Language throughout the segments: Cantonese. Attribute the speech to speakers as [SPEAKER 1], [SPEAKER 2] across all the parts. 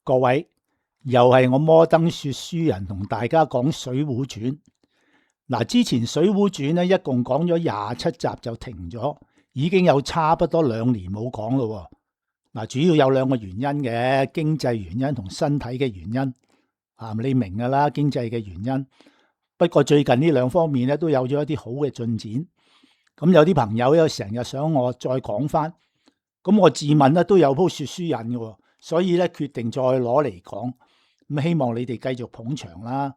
[SPEAKER 1] 各位，又係我摩登說書人同大家講《水滸傳》。之前《水滸傳》咧一共講咗27集就停咗，已經有差不多2年冇講咯。主要有2個原因嘅，經濟原因同身體嘅原因。你明噶啦，經濟嘅原因。不過最近呢2方面咧都有咗一啲好嘅進展。咁有啲朋友又成日想我再講翻，咁我自問咧都有鋪說書癮嘅，所以咧決定再攞嚟講。咁希望你哋繼續捧場啦。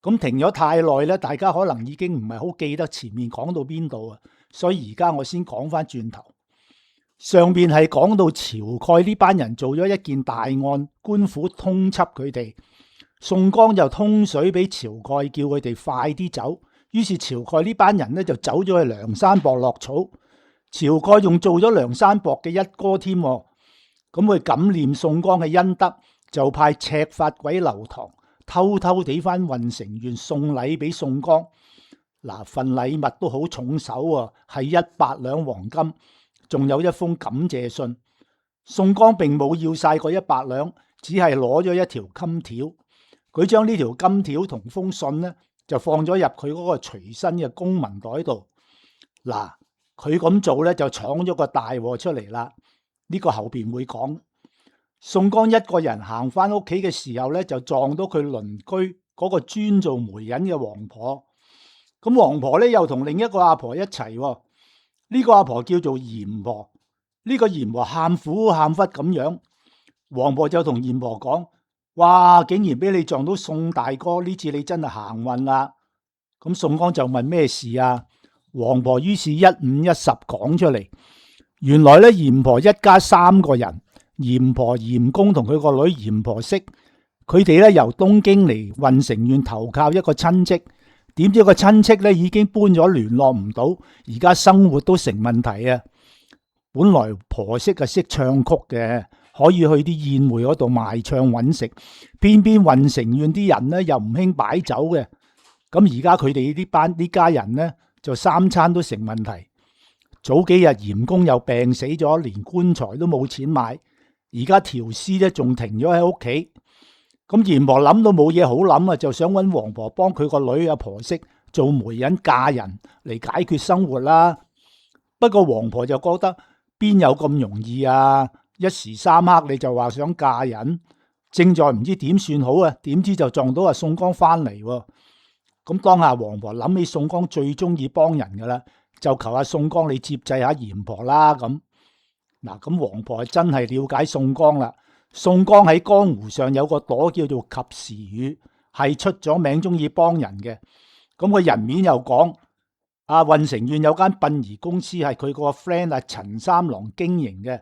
[SPEAKER 1] 咁停咗太耐咧，大家可能已經唔係好記得前面講到邊度啊，所以而家我先講翻轉頭。上邊係講到晁蓋呢班人做咗一件大案，官府通緝佢哋，宋江就通水俾晁蓋，叫佢哋快啲走。於是晁蓋呢班人咧就走咗去梁山泊落草。晁蓋仲做咗梁山泊嘅一哥添，咁佢感念宋江嘅恩德，就派赤髮鬼劉唐偷偷地翻鄆城縣送禮俾宋江。份禮物都好重手啊，係100兩黃金，仲有一封感謝信。宋江並冇要晒嗰100兩，只係攞咗一條金條。佢將呢條金條同封信呢，就放咗入佢嗰個隨身嘅公文袋度。佢咁做咧就闖咗個大禍出嚟啦。呢個後邊會講。宋江一個人行翻屋企嘅時候咧，就撞到佢鄰居嗰個專做媒人嘅王婆。咁王婆咧又同另一個阿婆一齊。呢個阿婆叫做閻婆。呢個閻婆喊苦喊忽咁樣。王婆就同閻婆講：哇，竟然俾你撞到宋大哥，呢次你真係行運啦。咁宋江就問咩事啊？王婆於是1、5、1、10講出嚟。原來咧閻婆一家3個人，閻婆、閻公同佢個女閻婆惜，佢哋咧由東京嚟鄆城縣投靠一個親戚，點知個親戚咧已經搬咗，聯絡唔到，而家生活都成問題啊！本來婆媳啊識唱曲嘅，可以去啲宴會嗰度賣唱揾食，偏偏鄆城縣啲人咧又唔興擺酒嘅，咁而家佢哋呢家人咧就3餐都成問題。早幾日閻公又病死咗，連棺材都冇錢買，而家條屍咧仲停咗喺屋企。咁閻婆諗到冇嘢好諗啊，就想揾王婆幫佢個女阿婆媳做媒人嫁人嚟解決生活啦。不過王婆就覺得邊有咁容易啊？一時3刻你就話想嫁人，正在唔知點算好啊，點知就撞到阿宋江翻嚟。咁當下王婆諗起宋江最中意幫人噶啦，就求阿宋江你接濟下閻婆啦。咁王婆真係了解宋江啦。宋江喺江湖上有個朵叫做及時雨，係出咗名中意幫人嘅。咁佢人面又講，鄆城縣有間殯儀公司係佢個 friend 陳三郎經營嘅。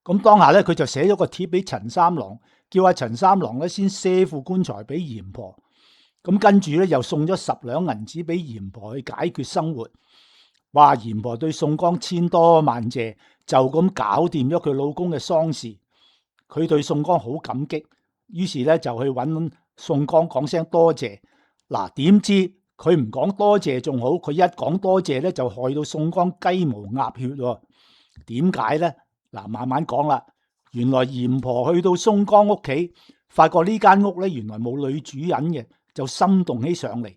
[SPEAKER 1] 咁當下咧佢就寫咗個帖俾陳三郎，叫阿陳三郎咧先賒副棺材俾閻婆。咁跟住咧又送咗10兩銀紙俾閻婆去解決生活。話閻婆對宋江千多萬謝，就咁搞掂咗佢老公嘅喪事。佢對宋江好感激，於是咧就去揾宋江講聲多謝。點知佢唔講多謝仲好，佢一講多謝咧就害到宋江雞毛鴨血。點解咧？慢慢講啦。原來閻婆去到宋江屋企，發覺呢間屋咧原來冇女主人嘅，就心動起上嚟，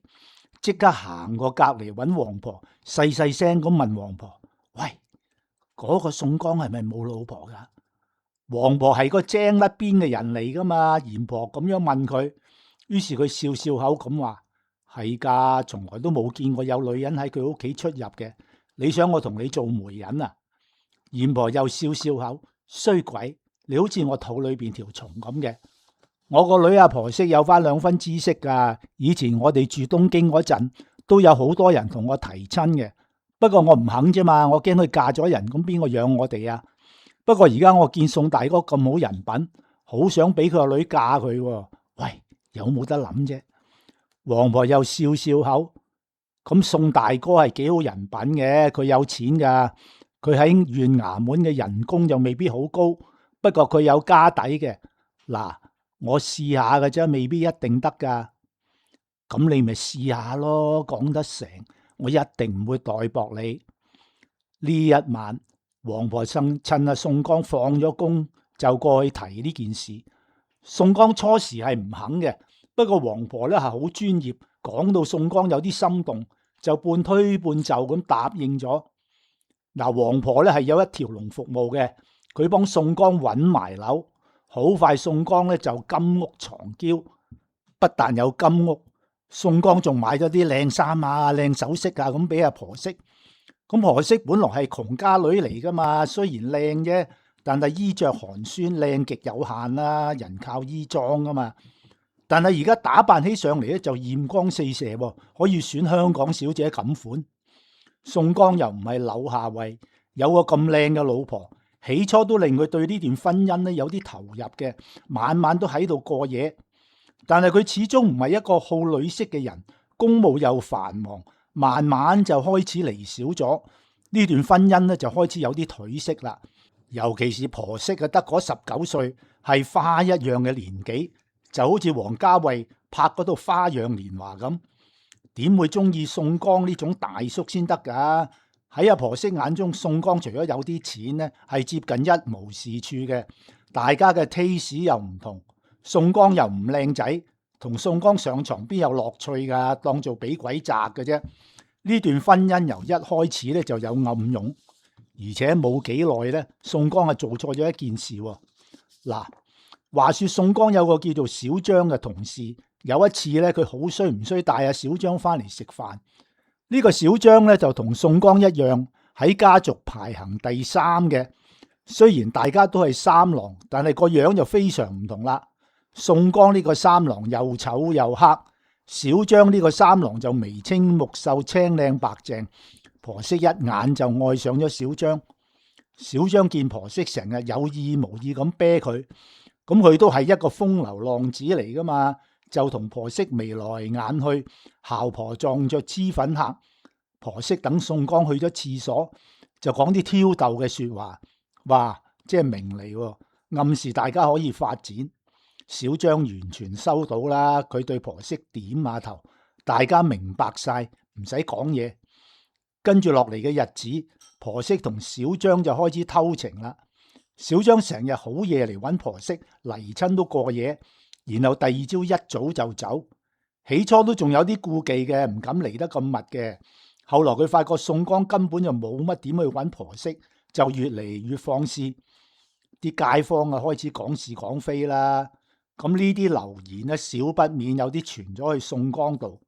[SPEAKER 1] 即刻行過隔籬揾王婆，細細聲咁問王婆：喂，嗰個宋江係咪冇老婆噶？王婆係個精甩邊嘅人嚟噶嘛？閻婆咁樣問佢，於是佢笑笑口咁話：係噶，從來都冇見過有女人喺佢屋企出入嘅。你想我同你做媒人啊？閻婆又笑笑口：衰鬼，你好似我肚裏邊條蟲咁嘅。我個女阿婆媳有翻2分知識噶。以前我哋住東京嗰陣，都有好多人同我提親嘅。不過我唔肯啫嘛，我驚佢嫁咗人，咁邊個養我哋啊？不過而家我見宋大哥咁好人品，好想俾佢個女嫁佢。喂，有冇得諗啫？王婆又笑笑口：咁宋大哥係幾好人品嘅，佢有錢噶，佢喺縣衙門嘅人工就未必好高，不過佢有家底嘅。我試下嘅啫，未必一定得噶。咁你咪試下咯，講得成，我一定唔會代薄你。呢一晚，王婆趁阿宋江放咗工，就過去提呢件事。宋江初時係唔肯嘅，不過王婆咧係好專業，講到宋江有啲心動，就半推半就咁答應咗。嗱，王婆咧係有一條龍服務嘅，佢幫宋江揾埋樓，好快宋江咧就金屋藏嬌，不但有金屋，宋江仲買咗啲靚衫啊、靚首飾啊咁俾阿婆媳。咁婆媳本來係窮家女嚟噶嘛，雖然靚啫，但係衣着寒酸，靚極有限啦，人靠衣裝噶嘛。但係而家打扮起上嚟咧就豔光四射，可以選香港小姐咁款。宋江又唔係柳下惠，有個咁靚嘅老婆，起初都令佢對呢段婚姻咧有啲投入嘅，晚晚都喺度過夜。但係佢始終唔係一個好女色嘅人，公務又繁忙，慢慢就開始離少咗。呢段婚姻咧就開始有啲褪色啦。尤其是婆媳啊，得嗰19歲，係花一樣嘅年紀，就好似王家衛拍嗰套《花樣年華》咁。點會中意宋江呢種大叔先得噶？喺阿婆媳眼中，宋江除咗有啲錢呢，係接近一無是處嘅。大家嘅 taste 又唔同，宋江又唔靚仔，同宋江上床邊有樂趣噶？當做俾鬼責嘅啫。呢段婚姻由一開始咧就有暗湧，而且冇幾耐咧，宋江係做錯咗一件事。嗱，話說宋江有個叫做小張嘅同事。有一次咧，佢好衰唔衰帶阿小張翻嚟食飯。呢個小張咧就同宋江一樣喺家族排行第3嘅。雖然大家都係三郎，但係個樣就非常唔同啦。宋江呢個三郎又醜又黑，小張呢個三郎就眉清目秀、青靚白淨。婆媳一眼就愛上咗小張。小張見婆媳成日有意無意咁啤佢，咁佢都係一個風流浪子嚟噶嘛。就同婆媳眉來眼去，姣婆撞着脂粉客。婆媳等宋江去咗廁所，就講啲挑逗嘅說話，哇，即係明嚟，暗示大家可以發展。小張完全收到啦，佢對婆媳點下頭，大家明白晒，唔使講嘢。跟住落嚟嘅日子，婆媳同小張就開始偷情啦。小張成日好夜嚟揾婆媳，嚟親都過夜。然後第二朝一早就走，起初都仲有啲顧忌嘅，唔敢嚟得咁密嘅。後來佢發覺宋江根本就冇乜點去揾婆媳，就越嚟越放肆。啲街坊啊開始講是講非啦。咁呢啲流言咧，少不免有啲傳咗去宋江度。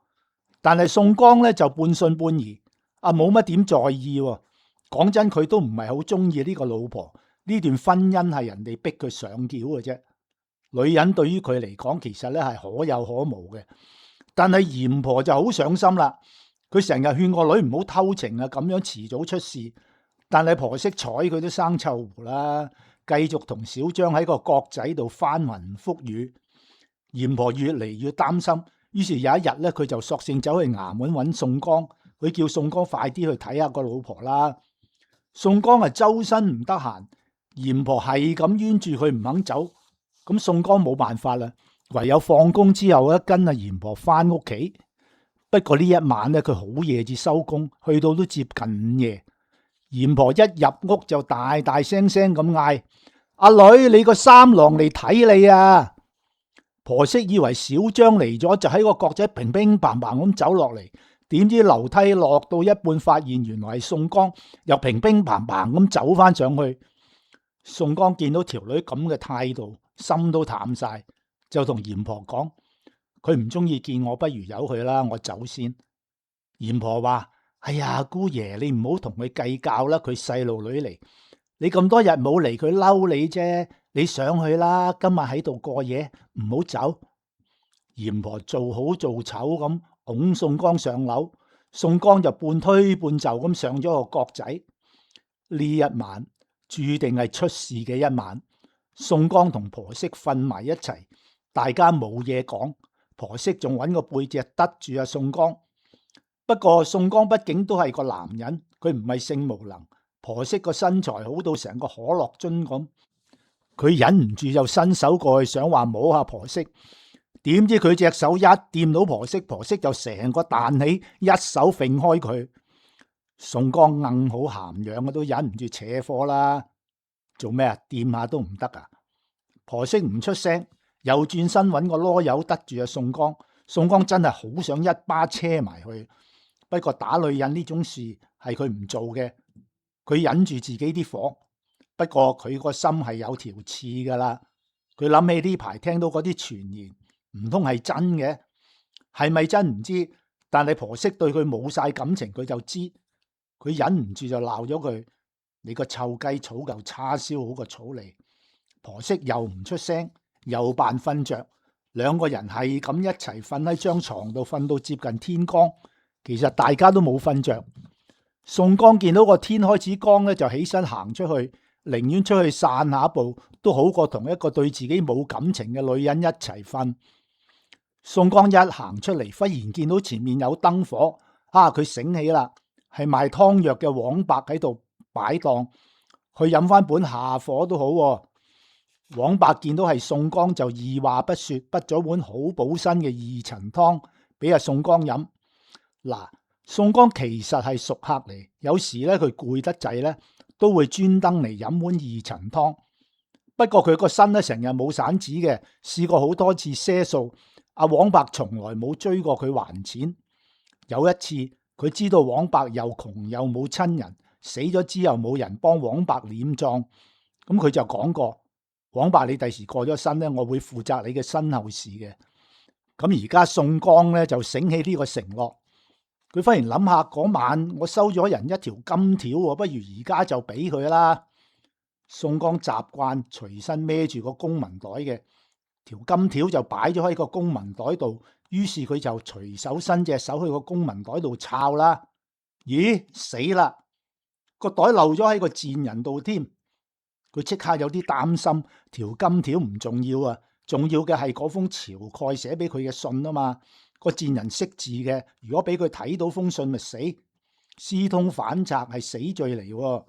[SPEAKER 1] 但係宋江咧就半信半疑，冇乜點在意。講真，佢都唔係好中意呢個老婆，呢段婚姻係人哋逼佢上轎嘅啫。女人對於佢嚟講，其實咧係可有可無嘅，但係嚴婆就好上心啦。佢成日勸個女唔好偷情啊，咁樣遲早出事。但係婆媳睬佢都生臭狐啦，繼續同小張喺個角仔度翻雲覆雨。嚴婆越嚟越擔心，於是有一日咧，佢就索性走去衙門揾宋江，佢叫宋江快啲去睇下個老婆啦。宋江周身唔得閒，嚴婆係咁冤住佢唔肯走。咁宋江冇辦法啦，唯有放工之後咧跟阿嚴婆翻屋企。不過呢一晚咧，佢好夜至收工，去到都接近午夜。嚴婆一入屋就大大聲聲咁嗌：阿女，你個三郎嚟睇你啊！婆媳以為小張嚟咗，就喺個角仔乒乒乓乓咁走落嚟，點知樓梯落到一半，發現原來係宋江，又乒乒乓乓咁走翻上去。宋江見到條女咁嘅態度，心都淡晒，就同嚴婆講：佢唔中意見我，不如由佢啦，我走先。嚴婆話：哎呀，姑爺，你唔好同佢計較啦，佢細路女嚟，你咁多日冇嚟，佢嬲你啫，你上去啦，今日喺度過夜，唔好走。嚴婆做好做醜咁拱宋江上樓，宋江就半推半就咁上咗個角仔。呢一晚注定係出事嘅一晚。宋江同婆媳瞓埋一齊，大家冇嘢講，婆媳仲揾個背脊得住阿宋江。不過宋江畢竟都係個男人，佢唔係性無能。婆媳個身材好到成個可樂樽咁，佢忍唔住就伸手過去想話摸下婆媳，點知佢隻手一掂到婆媳，婆媳就成個彈起，一手揈開佢。宋江硬好涵養啊，都忍唔住扯火啦。做咩啊？掂下都唔得啊！婆媳唔出聲，又轉身揾個囉柚得住阿宋江。宋江真係好想一巴車埋去，不過打女人呢種事係佢唔做嘅，佢忍住自己啲火。不過佢個心係有條刺噶啦，佢諗起呢排聽到嗰啲傳言，唔通係真嘅？係咪真唔知，但係婆媳對佢冇晒感情，佢就知。佢忍唔住就鬧咗佢：你個臭雞，炒嚿叉燒好過草嚟。婆媳又唔出聲，又扮瞓着，兩個人係咁一齊瞓喺張床度，瞓到接近天光。其實大家都冇瞓着。宋江見到個天開始光咧，就起身行出去，寧願出去散下步，都好過同一個對自己冇感情嘅女人一齊瞓。宋江一行出嚟，忽然見到前面有燈火，佢醒起啦，係賣湯藥嘅黃伯喺度擺檔，去飲翻本下火都好喎。黃伯見到係宋江，就二話不說，滗咗碗好補身嘅二陳湯俾阿宋江飲。嗱，宋江其實係熟客嚟，有時咧佢攰得滯咧，都會專登嚟飲碗二陳湯。不過佢個身咧成日冇散紙嘅，試過好多次賒數，阿黃伯從來冇追過佢還錢。有一次佢知道黃伯又窮又冇親人，死咗之後冇人幫黃伯殮葬，咁佢就講過：黃伯，你第時過咗身咧，我會負責你嘅身後事嘅。咁而家宋江咧就醒起呢個承諾，佢忽然諗下嗰晚我收咗人一條金條，不如而家就俾佢啦。宋江習慣隨身孭住個公文袋嘅，條金條就擺咗喺個公文袋度，於是佢就隨手伸隻手去個公文袋度抄啦。咦，死啦！個袋漏咗喺個賤人度添。佢即刻有啲擔心，條金條唔重要啊，重要嘅係嗰封晁蓋寫俾佢嘅信啊嘛。個賤人識字嘅，如果俾佢睇到封信咪死，私通反賊係死罪嚟。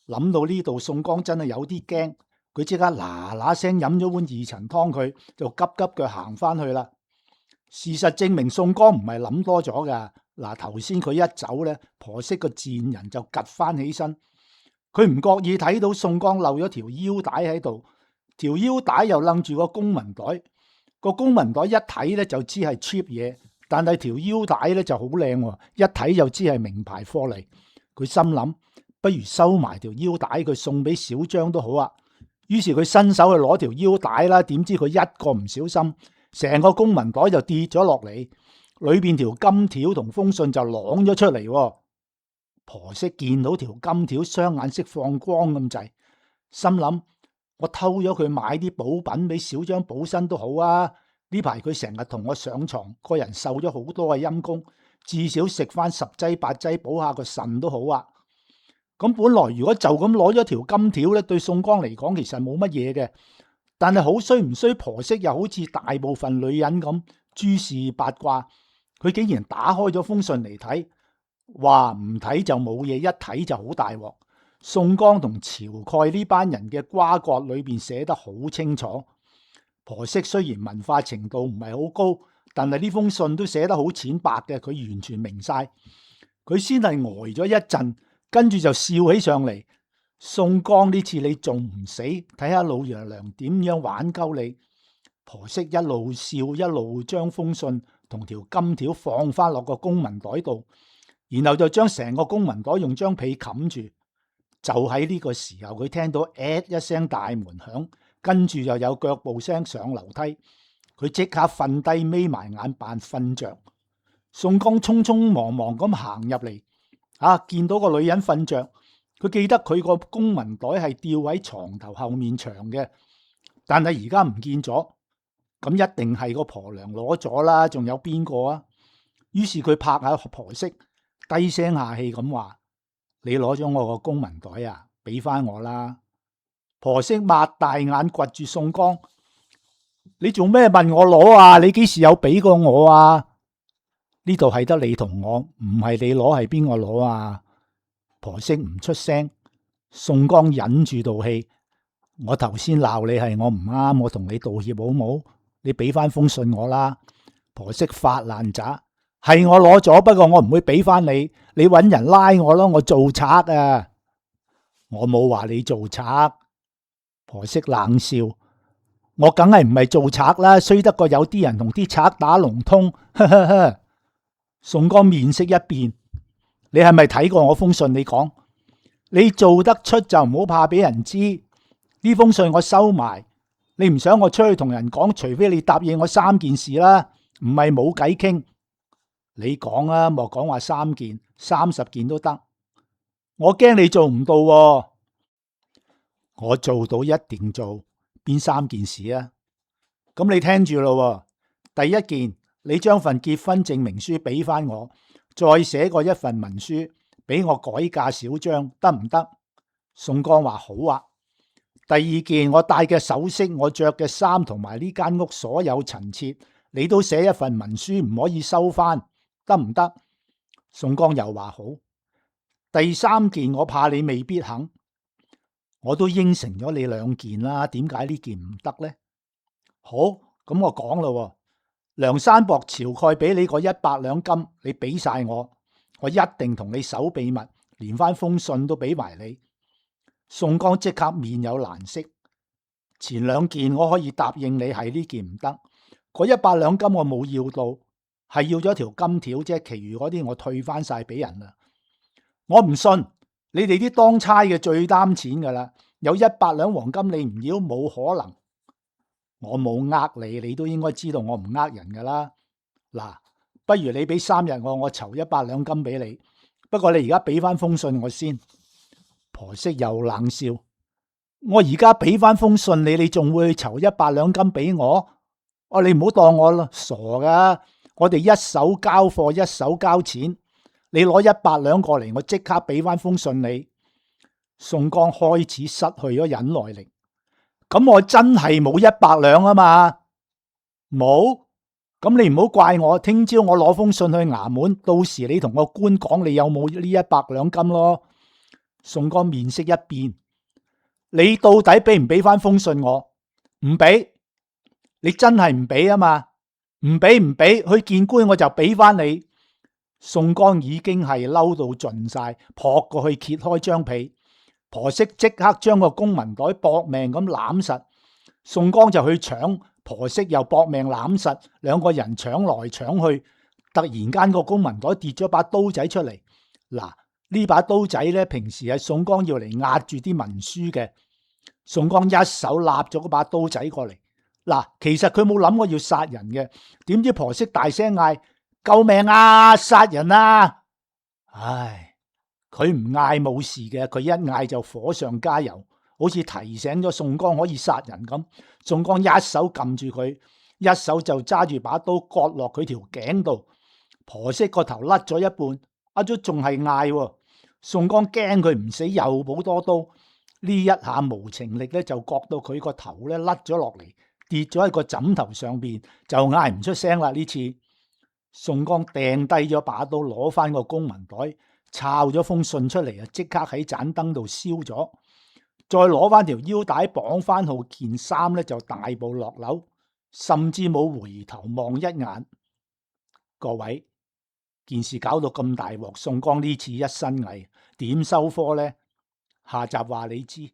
[SPEAKER 1] 諗到呢度，宋江真係有啲驚，佢即刻嗱嗱聲飲咗碗二陳湯，佢就急急腳行翻去啦。事實證明宋江唔係諗多咗噶。嗱，頭先佢一走咧，婆媳個賤人就趷翻起身。佢唔覺意睇到宋江漏咗條腰帶喺度，條腰帶又掕住個公文袋。個公文袋一睇咧就知係 cheap 嘢，但係條腰帶咧就好靚，一睇就知係名牌貨嚟。佢心諗，不如收埋條腰帶，佢送俾小張都好啊。於是佢伸手去攞條腰帶啦，點知佢一個唔小心，成個公文袋就跌咗落嚟，裏邊條金條同封信就啷咗出嚟。婆媳見到條金條，雙眼識放光咁滯，心諗，我偷咗佢買啲補品俾小張補身都好啊。呢排佢成日同我上床，個人瘦咗好多嘅陰公，至少食翻10劑8劑補下個腎都好啊。咁本來如果就咁攞咗條金條咧，對宋江嚟講其實冇乜嘢嘅，但係好衰唔衰，婆媳又好似大部分女人咁諸事八卦，佢竟然打開咗封信嚟睇。話唔睇就冇嘢，一睇就好大鑊。宋江同晁蓋呢班人嘅瓜葛裏邊寫得好清楚。婆媳雖然文化程度唔係好高，但係呢封信都寫得好淺白嘅，佢完全明晒。佢先係呆咗一陣，跟住就笑起上嚟。宋江，呢次你仲唔死？睇下老爺娘點樣玩鳩你。婆媳一路笑，一路將封信同條金條放翻落個公文袋度，然後就將成個公文袋用張被冚住。就喺呢個時候，佢聽到一聲大門響，跟住又有腳步聲上樓梯。佢即刻瞓低，眯埋眼扮瞓着。宋江匆匆忙忙咁行入嚟，見到個女人瞓着。佢記得佢個公文袋係吊喺床頭後面牆嘅，但係而家唔見咗，咁一定係個婆娘攞咗啦，仲有邊個啊？於是佢拍下婆媳，低聲下氣咁話：你攞咗我個公文袋啊，俾翻我啦！婆媳擘大眼掘住宋江：你做咩問我攞啊？你幾時有俾過我啊？呢度係得你同我，唔係你攞，係邊個攞啊？婆媳唔出聲。宋江忍住道氣：我頭先鬧你係我唔啱，我同你道歉好冇？你俾翻封信我啦！婆媳發爛渣：係我攞咗，不過我唔會俾翻你，你搵人拉我咯，我做賊啊！我冇話你做賊。婆媳冷笑：我梗係唔係做賊啦，衰得過有啲人同啲賊打龍通。呵呵呵。宋江面色一變，你係咪睇過我封信？你講，你做得出就唔好怕俾人知。呢封信我收埋，你唔想我出去同人講，除非你答應我3件事啦，唔係冇計傾。你講啊，莫講話3件，30件都得。我驚你做唔到喎。我做到一定做。邊3件事啊？咁你聽住咯。第一件，你將份結婚證明書俾翻我，再寫過一份文書俾我改嫁小張，得唔得？宋江話好啊。第二件，我戴嘅首飾、我着嘅衫同埋呢間屋所有陳設，你都寫一份文書，唔可以收翻，得唔得？宋江又話好。第三件，我怕你未必肯。我都應承咗你2件啦，點解呢件唔得呢？好，咁我講咯。梁山泊晁蓋俾你個100兩金，你俾晒我，我一定同你守秘密，連翻封信都俾埋你。宋江即刻面有難色。前2件我可以答應你，係呢件唔得。嗰100兩金我冇要到，係要咗條金條啫，其餘嗰啲我退翻晒俾人啦。我唔信。你哋啲當差嘅最擔錢噶啦，有100兩黃金你唔要，冇可能。我冇呃你，你都應該知道我唔呃人噶啦。嗱，不如你俾3日我籌100兩金俾你。不過你而家俾翻封信我先。婆媳又冷笑，我而家俾翻封信你，你仲會去籌100兩金俾我？你唔好當我傻噶，我哋一手交貨一手交錢。你攞100兩過嚟，我即刻俾翻封信你。宋江開始失去咗忍耐力。咁我真係冇100兩啊嘛，冇。咁你唔好怪我，聽朝我攞封信去衙門，到時你同個官講你有冇呢100兩金咯。宋江面色一變，你到底俾唔俾翻封信我？唔俾，你真係唔俾啊嘛？唔俾唔俾，去見官我就俾翻你。宋江已經係嬲到盡晒，撲過去揭開張被，婆媳即刻將個公文袋搏命咁攬實。宋江就去搶，婆媳又搏命攬實，2個人搶來搶去。突然間個公文袋跌咗把刀仔出嚟。嗱，呢把刀仔咧，平時係宋江要嚟壓住啲文書嘅。宋江一手立咗嗰把刀仔過嚟。嗱，其實佢冇諗過要殺人嘅，點知婆媳大聲嗌：救命啊！殺人啊！唉，佢唔嗌冇事嘅，佢一嗌就火上加油，好似提醒咗宋江可以殺人咁。宋江一手撳住佢，一手就揸住把刀割落佢條頸度。婆媳個頭甩咗一半，阿咗仲係嗌。宋江驚佢唔死，又補多刀。呢一下無情力咧，就割到佢個頭咧甩咗落嚟，跌咗喺個枕頭上邊，就嗌唔出聲啦。呢次宋江掟低咗把刀，攞翻個公文袋，抄咗封信出嚟啊！即刻喺盞燈度燒咗，再攞翻條腰帶綁翻好件衫咧，就大步落樓，甚至冇回頭望一眼。各位，件事搞到咁大鑊，宋江呢次一身蟻，點收科呢？下集話你知。